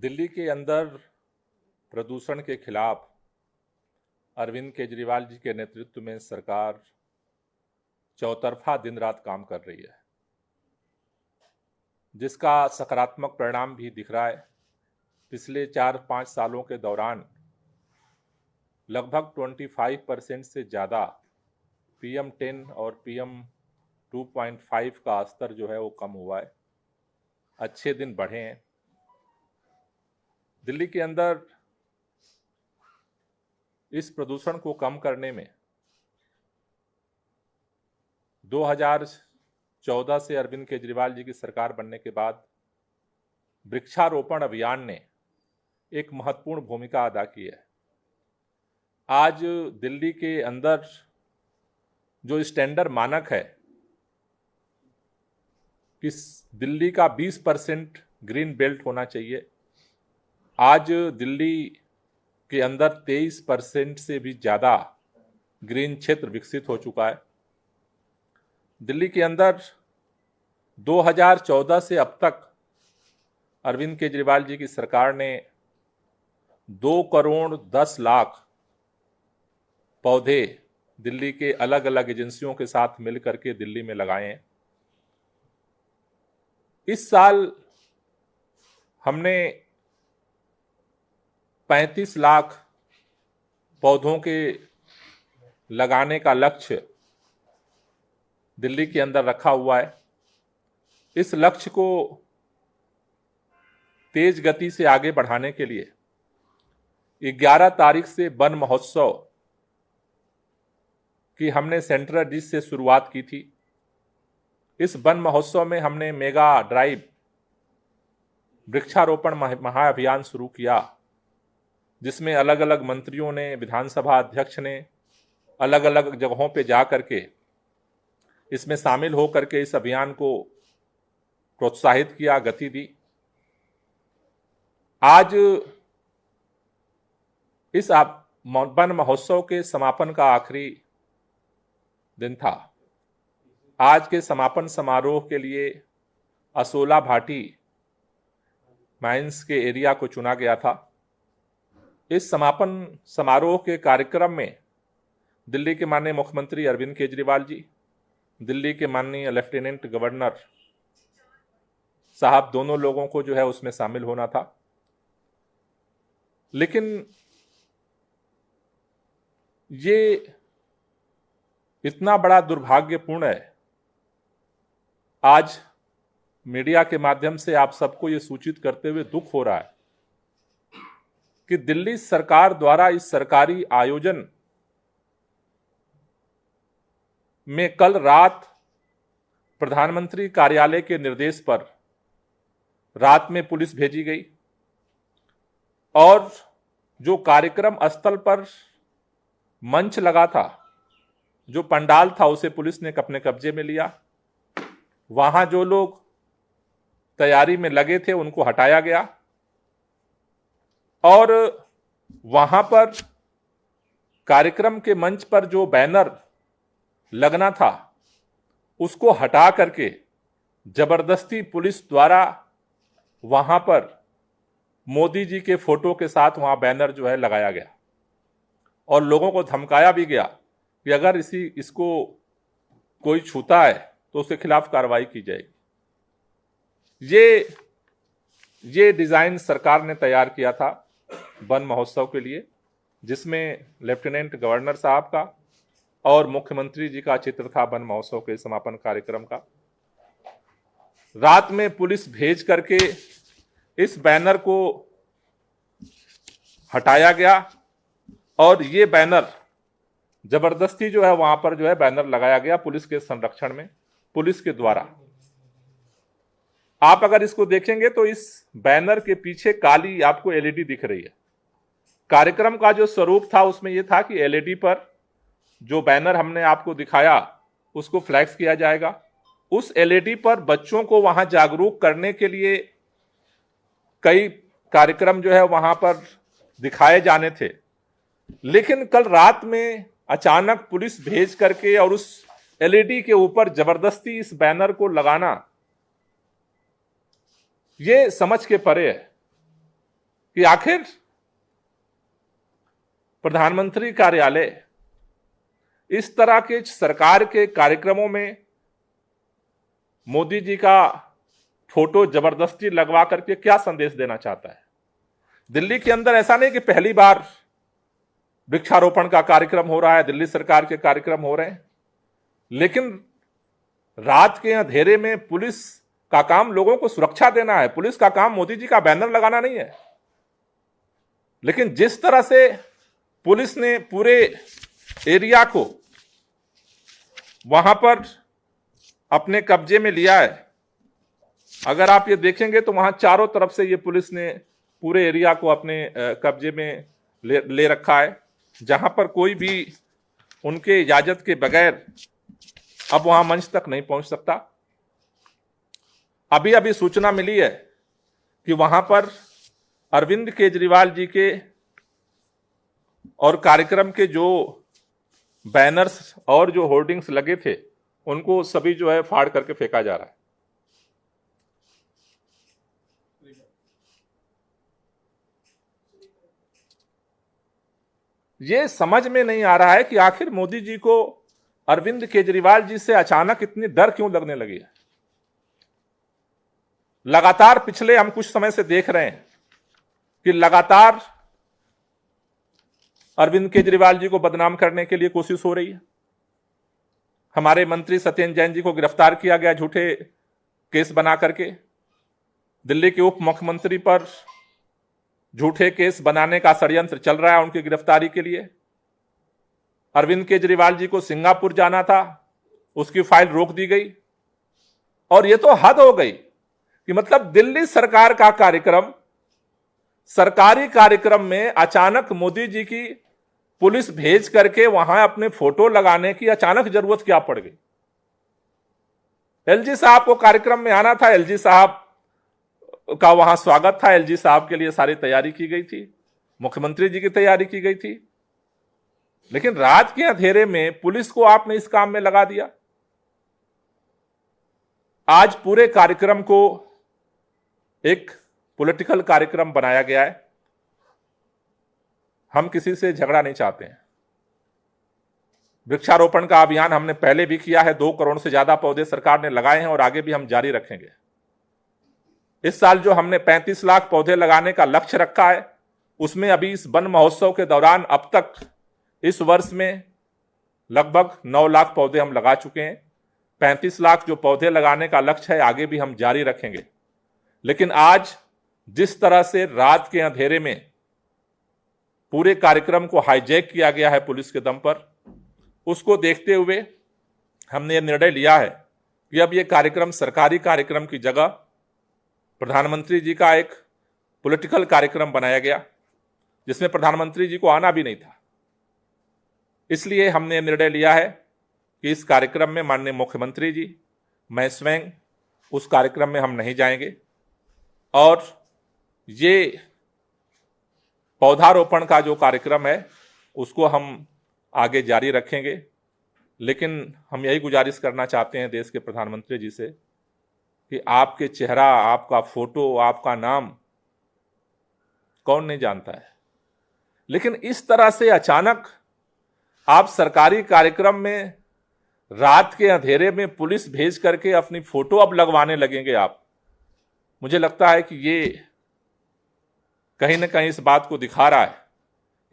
दिल्ली के अंदर प्रदूषण के खिलाफ अरविंद केजरीवाल जी के नेतृत्व में सरकार चौतरफा दिन रात काम कर रही है, जिसका सकारात्मक परिणाम भी दिख रहा है। पिछले 4-5 सालों के दौरान लगभग 25% से ज़्यादा PM10 और PM2.5 का स्तर जो है वो कम हुआ है। अच्छे दिन बढ़े हैं। दिल्ली के अंदर इस प्रदूषण को कम करने में 2014 से अरविंद केजरीवाल जी की सरकार बनने के बाद वृक्षारोपण अभियान ने एक महत्वपूर्ण भूमिका अदा की है। आज दिल्ली के अंदर जो स्टैंडर्ड मानक है कि दिल्ली का 20% ग्रीन बेल्ट होना चाहिए, आज दिल्ली के अंदर 23% से भी ज़्यादा ग्रीन क्षेत्र विकसित हो चुका है। दिल्ली के अंदर 2014 से अब तक अरविंद केजरीवाल जी की सरकार ने 2 करोड़ 10 लाख पौधे दिल्ली के अलग अलग एजेंसियों के साथ मिलकर के दिल्ली में लगाए हैं। इस साल हमने 35 लाख पौधों के लगाने का लक्ष्य दिल्ली के अंदर रखा हुआ है। इस लक्ष्य को तेज गति से आगे बढ़ाने के लिए 11 तारीख से वन महोत्सव की हमने सेंट्रल डिश से शुरुआत की थी। इस वन महोत्सव में हमने मेगा ड्राइव वृक्षारोपण महाअभियान शुरू किया, जिसमें अलग अलग मंत्रियों ने, विधानसभा अध्यक्ष ने अलग अलग जगहों पे जा करके इसमें शामिल हो करके इस अभियान को प्रोत्साहित किया, गति दी। आज इस वन महोत्सव के समापन का आखिरी दिन था। आज के समापन समारोह के लिए असोला भाटी माइंस के एरिया को चुना गया था। इस समापन समारोह के कार्यक्रम में दिल्ली के माननीय मुख्यमंत्री अरविंद केजरीवाल जी, दिल्ली के माननीय लेफ्टिनेंट गवर्नर साहब, दोनों लोगों को जो है उसमें शामिल होना था। लेकिन ये इतना बड़ा दुर्भाग्यपूर्ण है, आज मीडिया के माध्यम से आप सबको ये सूचित करते हुए दुख हो रहा है कि दिल्ली सरकार द्वारा इस सरकारी आयोजन में कल रात प्रधानमंत्री कार्यालय के निर्देश पर रात में पुलिस भेजी गई और जो कार्यक्रम स्थल पर मंच लगा था, जो पंडाल था, उसे पुलिस ने अपने कब्जे में लिया। वहां जो लोग तैयारी में लगे थे उनको हटाया गया और वहां पर कार्यक्रम के मंच पर जो बैनर लगना था उसको हटा करके जबरदस्ती पुलिस द्वारा वहां पर मोदी जी के फोटो के साथ वहां बैनर जो है लगाया गया और लोगों को धमकाया भी गया कि अगर इसको कोई छूता है तो उसके खिलाफ कार्रवाई की जाएगी। ये डिजाइन सरकार ने तैयार किया था वन महोत्सव के लिए, जिसमें लेफ्टिनेंट गवर्नर साहब का और मुख्यमंत्री जी का चित्र था वन महोत्सव के समापन कार्यक्रम का। रात में पुलिस भेज करके इस बैनर को हटाया गया और ये बैनर जबरदस्ती जो है वहां पर जो है बैनर लगाया गया पुलिस के संरक्षण में, पुलिस के द्वारा। आप अगर इसको देखेंगे तो इस बैनर के पीछे काली आपको LED दिख रही है। कार्यक्रम का जो स्वरूप था उसमें यह था कि LED पर जो बैनर हमने आपको दिखाया उसको फ्लैक्स किया जाएगा। उस LED पर बच्चों को वहां जागरूक करने के लिए कई कार्यक्रम जो है वहां पर दिखाए जाने थे, लेकिन कल रात में अचानक पुलिस भेज करके और उस LED के ऊपर जबरदस्ती इस बैनर को लगाना, ये समझ के परे है। कि आखिर प्रधानमंत्री कार्यालय इस तरह के सरकार के कार्यक्रमों में मोदी जी का फोटो जबरदस्ती लगवा करके क्या संदेश देना चाहता है। दिल्ली के अंदर ऐसा नहीं कि पहली बार वृक्षारोपण का कार्यक्रम हो रहा है, दिल्ली सरकार के कार्यक्रम हो रहे हैं, लेकिन रात के अंधेरे में पुलिस का काम लोगों को सुरक्षा देना है। पुलिस का काम मोदी जी का बैनर लगाना नहीं है। लेकिन जिस तरह से पुलिस ने पूरे एरिया को वहां पर अपने कब्जे में लिया है, अगर आप ये देखेंगे तो वहां चारों तरफ से ये पुलिस ने पूरे एरिया को अपने कब्जे में ले रखा है, जहां पर कोई भी उनके इजाजत के बगैर अब वहां मंच तक नहीं पहुंच सकता। अभी अभी सूचना मिली है कि वहां पर अरविंद केजरीवाल जी के और कार्यक्रम के जो बैनर्स और जो होर्डिंग्स लगे थे उनको सभी जो है फाड़ करके फेंका जा रहा है। ये समझ में नहीं आ रहा है कि आखिर मोदी जी को अरविंद केजरीवाल जी से अचानक इतनी डर क्यों लगने लगी है। लगातार पिछले हम कुछ समय से देख रहे हैं कि लगातार अरविंद केजरीवाल जी को बदनाम करने के लिए कोशिश हो रही है। हमारे मंत्री सत्येंद्र जैन जी को गिरफ्तार किया गया झूठे केस बना करके। दिल्ली के उप मुख्यमंत्री पर झूठे केस बनाने का षड्यंत्र चल रहा है उनकी गिरफ्तारी के लिए। अरविंद केजरीवाल जी को सिंगापुर जाना था, उसकी फाइल रोक दी गई। और यह तो हद हो गई कि मतलब दिल्ली सरकार का कार्यक्रम, सरकारी कार्यक्रम में अचानक मोदी जी की पुलिस भेज करके वहां अपने फोटो लगाने की अचानक जरूरत क्या पड़ गई। एलजी साहब को कार्यक्रम में आना था, एलजी साहब का वहां स्वागत था, एलजी साहब के लिए सारी तैयारी की गई थी, मुख्यमंत्री जी की तैयारी की गई थी, लेकिन रात के अंधेरे में पुलिस को आपने इस काम में लगा दिया। आज पूरे कार्यक्रम को एक पॉलिटिकल कार्यक्रम बनाया गया है। हम किसी से झगड़ा नहीं चाहते हैं। वृक्षारोपण का अभियान हमने पहले भी किया है, 2 करोड़ से ज्यादा पौधे सरकार ने लगाए हैं और आगे भी हम जारी रखेंगे। इस साल जो हमने 35 लाख पौधे लगाने का लक्ष्य रखा है, उसमें अभी इस वन महोत्सव के दौरान अब तक इस वर्ष में लगभग 9 लाख पौधे हम लगा चुके हैं। 35 लाख जो पौधे लगाने का लक्ष्य है आगे भी हम जारी रखेंगे। लेकिन आज जिस तरह से रात के अंधेरे में पूरे कार्यक्रम को हाईजैक किया गया है पुलिस के दम पर, उसको देखते हुए हमने यह निर्णय लिया है कि अब यह कार्यक्रम सरकारी कार्यक्रम की जगह प्रधानमंत्री जी का एक पॉलिटिकल कार्यक्रम बनाया गया, जिसमें प्रधानमंत्री जी को आना भी नहीं था। इसलिए हमने निर्णय लिया है कि इस कार्यक्रम में माननीय मुख्यमंत्री जी, मैं स्वयं उस कार्यक्रम में हम नहीं जाएंगे और ये पौधारोपण का जो कार्यक्रम है उसको हम आगे जारी रखेंगे। लेकिन हम यही गुजारिश करना चाहते हैं देश के प्रधानमंत्री जी से कि आपके चेहरा, आपका फोटो, आपका नाम कौन नहीं जानता है, लेकिन इस तरह से अचानक आप सरकारी कार्यक्रम में रात के अंधेरे में पुलिस भेज करके अपनी फोटो अब लगवाने लगेंगे आप। मुझे लगता है कि ये कहीं ना कहीं इस बात को दिखा रहा है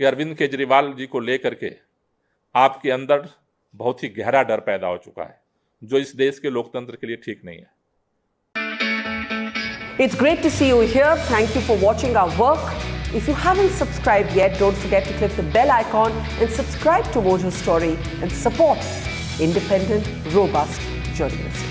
कि अरविंद केजरीवाल जी को लेकर के आपके अंदर बहुत ही गहरा डर पैदा हो चुका है, जो इस देश के लोकतंत्र के लिए ठीक नहीं है। It's great to see you here. Thank you for watching our work. If you haven't subscribed yet, don't forget to click the bell icon and subscribe to Mojo Story and support independent, robust journalism.